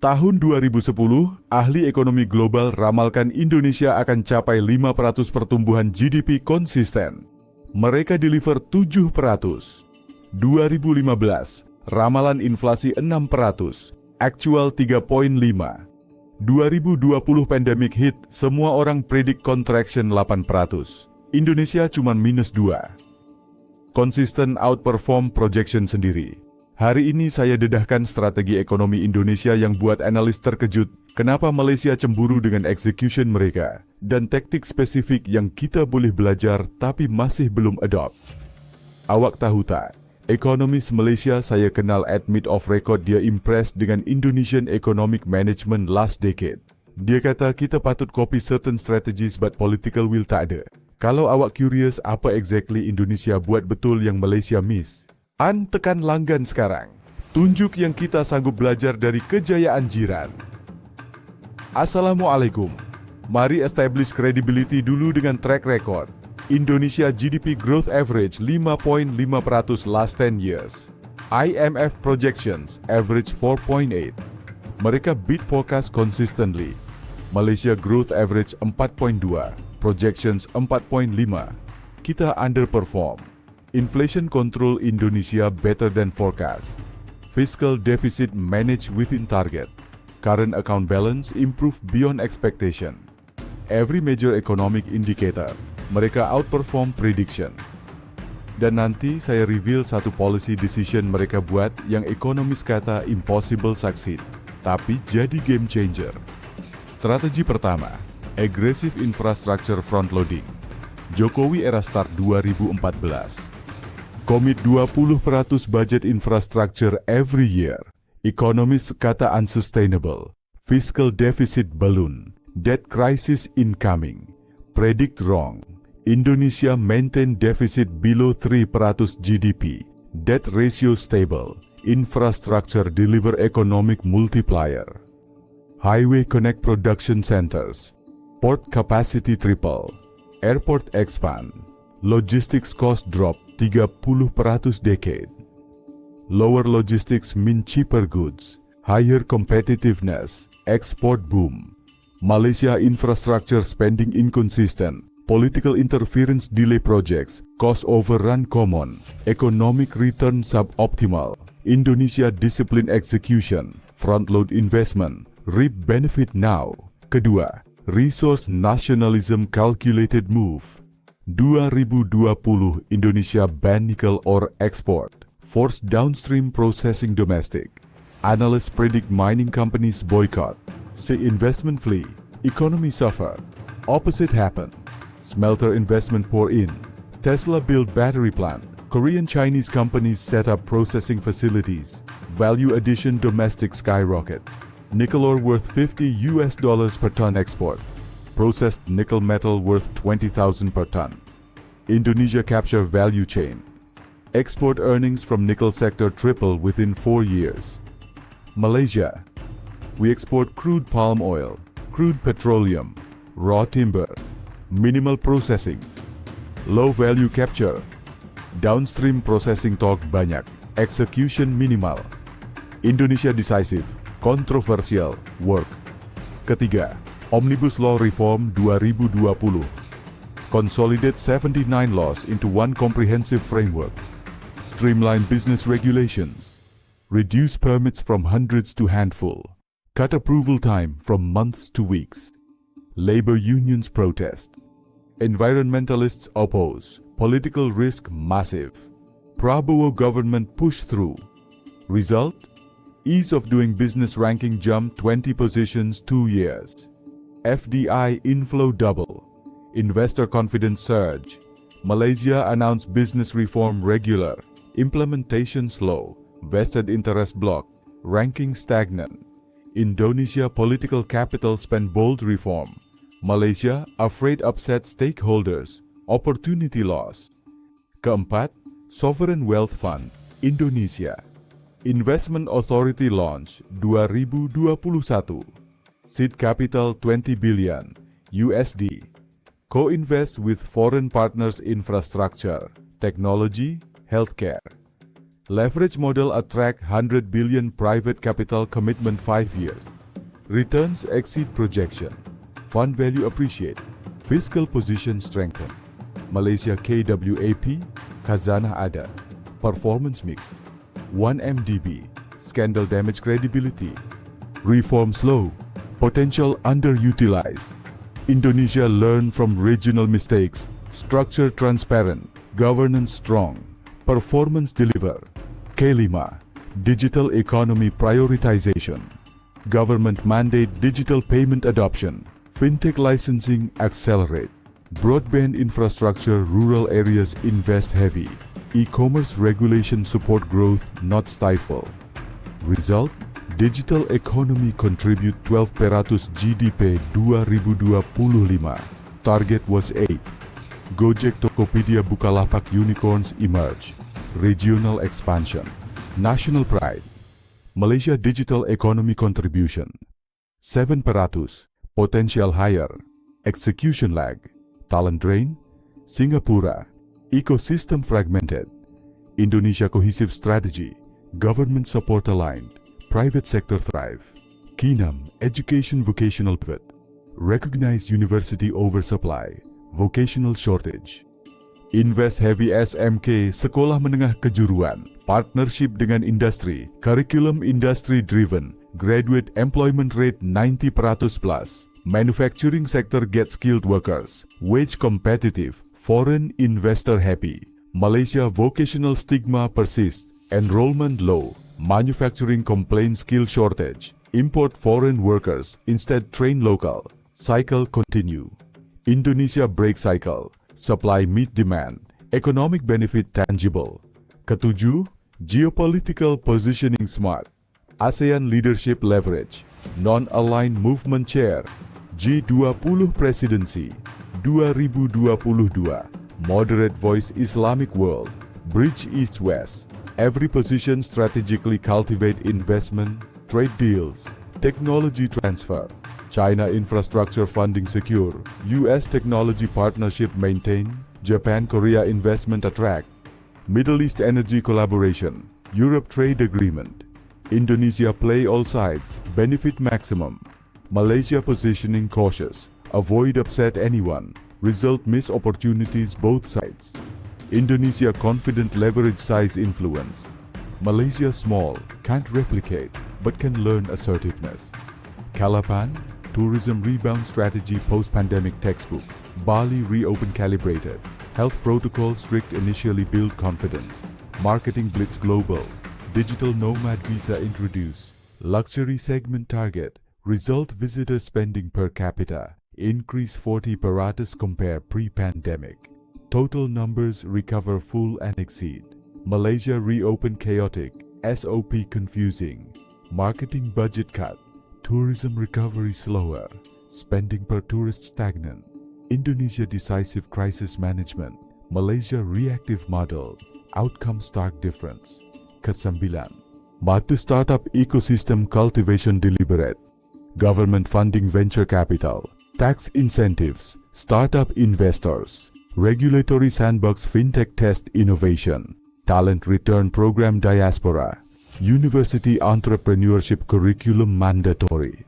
Tahun 2010, ahli ekonomi global ramalkan Indonesia akan capai 5% pertumbuhan GDP konsisten. Mereka deliver 7%. 2015, ramalan inflasi 6%, actual 3,5%. 2020 pandemic hit, semua orang predik contraction 8%. Indonesia cuma -2. Konsisten outperform projection sendiri. Hari ini saya dedahkan strategi ekonomi Indonesia yang buat analis terkejut, kenapa Malaysia cemburu dengan execution mereka, dan taktik spesifik yang kita boleh belajar tapi masih belum adopt. Awak tahu tak, ekonomis Malaysia saya kenal admit off record dia impressed dengan Indonesian economic management last decade. Dia kata kita patut copy certain strategies but political will tak ada. Kalau awak curious apa exactly Indonesia buat betul yang Malaysia miss, tekan langgan sekarang. Tunjuk yang kita sanggup belajar dari kejayaan jiran. Assalamualaikum. Mari establish credibility dulu dengan track record. Indonesia GDP growth average 5,5% last 10 years. IMF projections average 4,8. Mereka beat forecast consistently. Malaysia growth average 4,2, projections 4,5. Kita underperform. Inflation control Indonesia better than forecast. Fiscal deficit managed within target. Current account balance improved beyond expectation. Every major economic indicator, mereka outperform prediction. Dan nanti saya reveal satu policy decision mereka buat yang ekonomis kata impossible succeed, tapi jadi game changer. Strategi pertama, aggressive infrastructure front loading. Jokowi era start 2014. Komit 20% budget infrastructure every year. Economists kata unsustainable. Fiscal deficit balloon. Debt crisis incoming. Predict wrong. Indonesia maintain deficit below 3% GDP. Debt ratio stable. Infrastructure deliver economic multiplier. Highway connect production centers. Port capacity triple. Airport expand. Logistics cost drop 30% decade. Lower logistics mean cheaper goods, higher competitiveness, export boom. Malaysia infrastructure spending inconsistent, political interference delay projects, cost overrun common, economic return suboptimal. Indonesia discipline execution, front load investment, reap benefit now. Kedua, resource nationalism calculated move. 2020 Indonesia ban nikel ore export, force downstream processing domestic. Analysts predict mining companies boycott, say investment flee, economy suffer. Opposite happen, smelter investment pour in. Tesla build battery plant, Korean Chinese companies set up processing facilities, value addition domestic skyrocket. Nickel ore worth $50 per ton export. Processed nickel metal worth 20,000 per ton. Indonesia capture value chain. Export earnings from nickel sector triple within 4 years. Malaysia. We export crude palm oil, crude petroleum, raw timber, minimal processing, low value capture. Downstream processing talk banyak, execution minimal. Indonesia decisive, controversial, work. Ketiga, Omnibus Law Reform 2020. Consolidate 79 laws into one comprehensive framework. Streamline business regulations. Reduce permits from hundreds to handful. Cut approval time from months to weeks. Labor unions protest. Environmentalists oppose. Political risk massive. Prabowo government push through. Result? Ease of doing business ranking jump 20 positions 2 years. FDI inflow double. Investor confidence surge. Malaysia announced business reform regular. Implementation slow. Vested interest block. Ranking stagnant. Indonesia political capital spend bold reform. Malaysia afraid upset stakeholders. Opportunity loss. Keempat, Sovereign Wealth Fund Indonesia. Investment Authority launch 2021. Seed capital 20 billion USD. Co-invest with foreign partners infrastructure, technology, healthcare. Leverage model attract 100 billion private capital commitment 5 years. Returns exceed projection. Fund value appreciate. Fiscal position strengthen. Malaysia KWAP, Khazanah ada. Performance mixed. 1 MDB, scandal damage credibility. Reform slow, potential underutilized. Indonesia learn from regional mistakes. Structure transparent, governance strong. Performance deliver. K5, digital economy prioritization. Government mandate digital payment adoption. Fintech licensing accelerate. Broadband infrastructure rural areas invest heavy. E-commerce regulation support growth, not stifle. Result, digital economy contribute 12% GDP 2025. Target was 8. Gojek, Tokopedia, Bukalapak unicorns emerge. Regional expansion. National pride. Malaysia digital economy contribution 7%. Potential higher. Execution lag. Talent drain. Singapura. Ecosystem fragmented. Indonesia cohesive strategy. Government support aligned. Private sector thrive. K6, education vocational pivot. Recognize university oversupply. Vocational shortage. Invest heavy SMK, sekolah menengah kejuruan. Partnership dengan industri. Curriculum industry driven. Graduate employment rate 90% plus. Manufacturing sector get skilled workers. Wage competitive. Foreign investor happy. Malaysia vocational stigma persists. Enrollment low. Manufacturing complain skill shortage. Import foreign workers. Instead train local. Cycle continue. Indonesia break cycle. Supply meet demand. Economic benefit tangible. Ketujuh, geopolitical positioning smart. ASEAN leadership leverage. Non-aligned movement chair. G20 presidency. 2022. Moderate voice Islamic world. Bridge East-West. Every position strategically cultivate investment, trade deals, technology transfer. China infrastructure funding secure. US technology partnership maintain. Japan-Korea investment attract. Middle East energy collaboration. Europe trade agreement. Indonesia play all sides. Benefit maximum. Malaysia positioning cautious. Avoid upset anyone. Result miss opportunities both sides. Indonesia confident leverage size influence. Malaysia small, can't replicate, but can learn assertiveness. Calapan, tourism rebound strategy post-pandemic textbook. Bali reopen calibrated. Health protocol strict initially build confidence. Marketing blitz global. Digital nomad visa introduce. Luxury segment target. Result visitor spending per capita. Increase 40% compare pre-pandemic. Total numbers recover full and exceed. Malaysia reopen chaotic. SOP confusing. Marketing budget cut. Tourism recovery slower. Spending per tourist stagnant. Indonesia decisive crisis management. Malaysia reactive model. Outcome stark difference. Kesembilan. Mata startup ecosystem cultivation deliberate. Government funding venture capital. Tax incentives. Startup investors. Regulatory sandbox fintech test innovation. Talent return program diaspora. University entrepreneurship curriculum mandatory.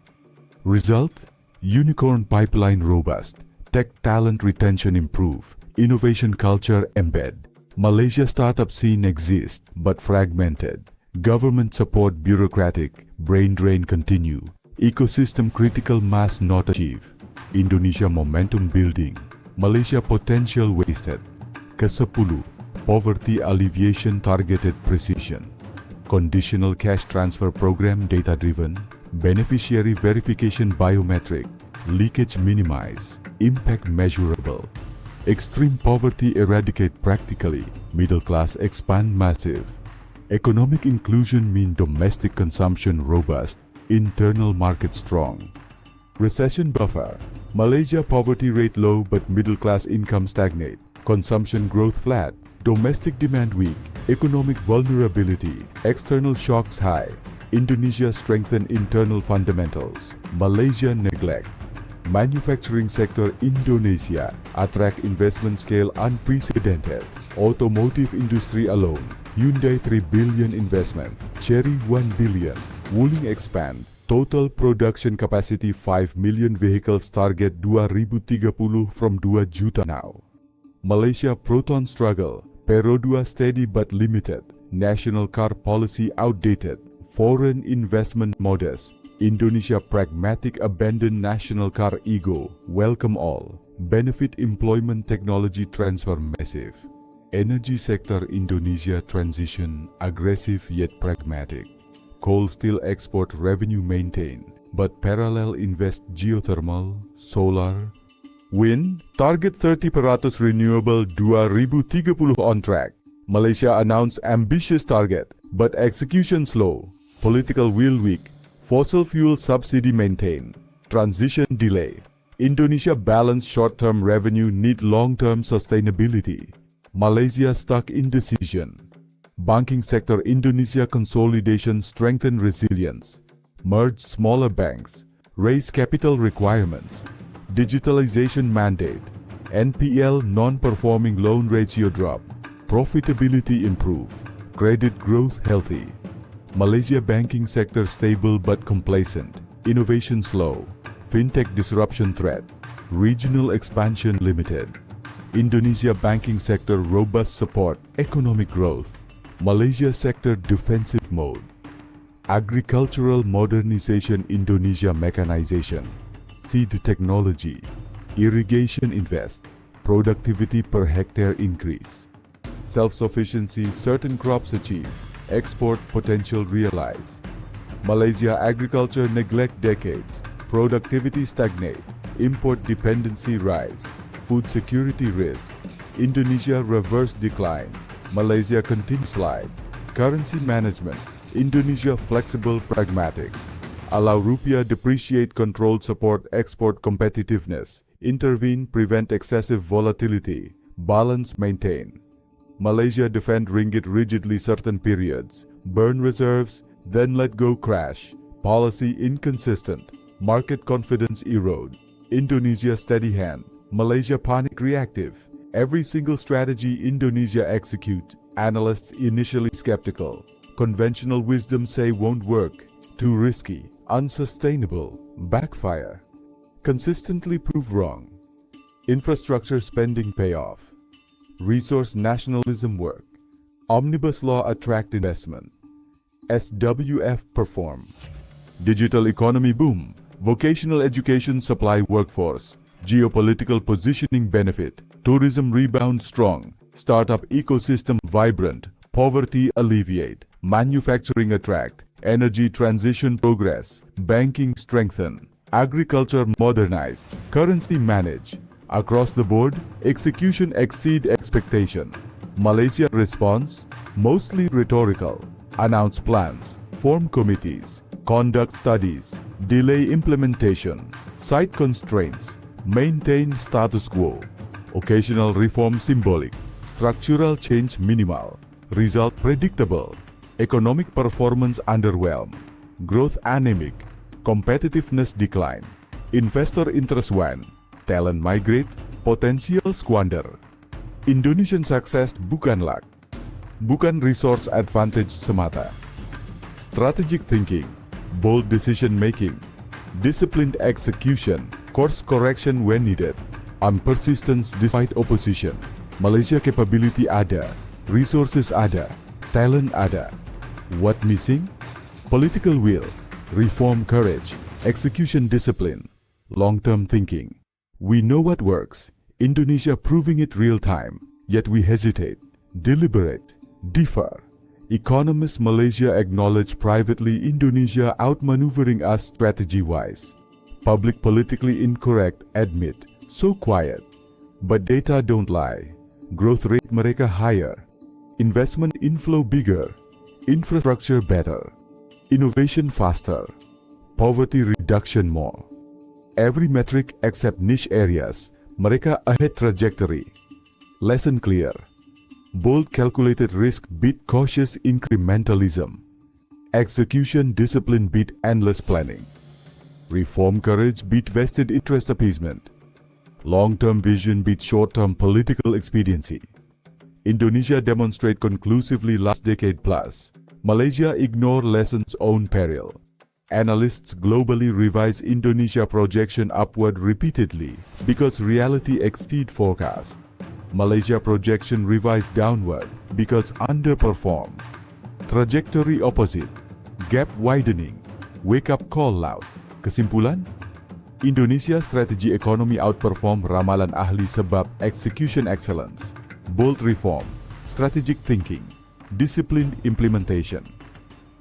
Result? Unicorn pipeline robust. Tech talent retention improve. Innovation culture embed. Malaysia startup scene exists but fragmented. Government support bureaucratic. Brain drain continue. Ecosystem critical mass not achieve. Indonesia momentum building. Malaysia potential wasted. Ke-10. Poverty alleviation targeted precision. Conditional cash transfer program data-driven. Beneficiary verification biometric. Leakage minimize. Impact measurable. Extreme poverty eradicate practically. Middle class expand massive. Economic inclusion mean domestic consumption robust. Internal market strong. Recession buffer. Malaysia poverty rate low but middle class income stagnate. Consumption growth flat. Domestic demand weak. Economic vulnerability. External shocks high. Indonesia strengthen internal fundamentals. Malaysia neglect. Manufacturing sector Indonesia attract investment scale unprecedented. Automotive industry alone. Hyundai 3 billion investment, Chery 1 billion, Wuling expand, total production capacity 5 million vehicles target 2030 from 2 juta now. Malaysia Proton struggle, Peron 2 steady but limited, national car policy outdated, foreign investment modest, Indonesia pragmatic abandon national car ego, welcome all, benefit employment technology transfer massive. Energy sector Indonesia transition, aggressive yet pragmatic. Coal steel export revenue maintain, but parallel invest geothermal, solar, wind, target 30% renewable 2030 on track. Malaysia announced ambitious target, but execution slow, political will weak, fossil fuel subsidy maintain, transition delay. Indonesia balance short-term revenue need long-term sustainability. Malaysia stuck indecision. Banking sector Indonesia consolidation strengthen resilience. Merge smaller banks. Raise capital requirements. Digitalization mandate. NPL non-performing loan ratio drop. Profitability improve. Credit growth healthy. Malaysia banking sector stable but complacent. Innovation slow. Fintech disruption threat. Regional expansion limited. Indonesia banking sector robust support economic growth. Malaysia sector defensive mode. Agricultural modernization Indonesia mechanization. Seed technology. Irrigation invest. Productivity per hectare increase. Self-sufficiency certain crops achieve. Export potential realize. Malaysia agriculture neglect decades. Productivity stagnate. Import dependency rise. Food security risk. Indonesia reverse decline. Malaysia continue slide. Currency management. Indonesia flexible pragmatic. Allow rupiah depreciate controlled support export competitiveness. Intervene prevent excessive volatility. Balance maintain. Malaysia defend ringgit rigidly certain periods. Burn reserves, then let go crash. Policy inconsistent. Market confidence erode. Indonesia steady hand. Malaysia panic reactive. Every single strategy Indonesia execute. Analysts initially skeptical. Conventional wisdom say won't work. Too risky. Unsustainable. Backfire. Consistently prove wrong. Infrastructure spending payoff. Resource nationalism work. Omnibus law attract investment. SWF perform. Digital economy boom. Vocational education supply workforce. Geopolitical positioning benefit. Tourism rebound strong. Startup ecosystem vibrant. Poverty alleviate. Manufacturing attract. Energy transition progress. Banking strengthen. Agriculture modernize. Currency manage. Across the board, execution exceed expectation. Malaysia response, mostly rhetorical. Announce plans, form committees, conduct studies, delay implementation, cite constraints, maintain status quo. Occasional reform symbolic, structural change minimal. Result predictable. Economic performance underwhelm. Growth anemic. Competitiveness decline. Investor interest wane. Talent migrate, potensial squander. Indonesian success bukan luck, bukan resource advantage semata. Strategic thinking, bold decision making, disciplined execution, course correction when needed, and persistence despite opposition. Malaysia capability ada, resources ada, talent ada. What missing? Political will, reform courage, execution discipline, long-term thinking. We know what works, Indonesia proving it real time, yet we hesitate, deliberate, differ. Economists Malaysia acknowledge privately Indonesia outmaneuvering us strategy-wise. Public politically incorrect admit, so quiet. But data don't lie. Growth rate mereka higher. Investment inflow bigger. Infrastructure better. Innovation faster. Poverty reduction more. Every metric except niche areas, mereka ahead trajectory. Lesson clear. Bold calculated risk beat cautious incrementalism. Execution discipline beat endless planning. Reform courage beat vested interest appeasement. Long-term vision beat short-term political expediency. Indonesia demonstrate conclusively last decade plus. Malaysia ignore lessons own peril. Analysts globally revise Indonesia projection upward repeatedly because reality exceed forecast. Malaysia projection revised downward because underperform. Trajectory opposite. Gap widening. Wake up call loud. Kesimpulan? Indonesia strategi ekonomi outperform ramalan ahli sebab execution excellence, bold reform, strategic thinking, disciplined implementation.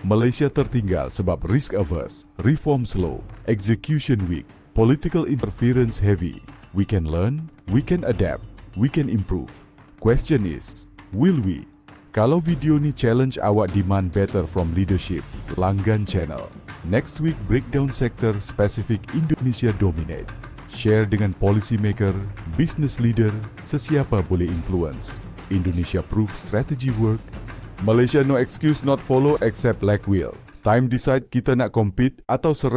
Malaysia tertinggal sebab risk averse, reform slow, execution weak, political interference heavy. We can learn, we can adapt, we can improve. Question is, will we? Kalau video ni challenge awak demand better from leadership, langgan channel. Next week breakdown sektor spesifik Indonesia dominate. Share dengan policy maker, business leader, sesiapa boleh influence. Indonesia proof strategy work. Malaysia no excuse not follow except lack will. Time decide kita nak compete atau surrender.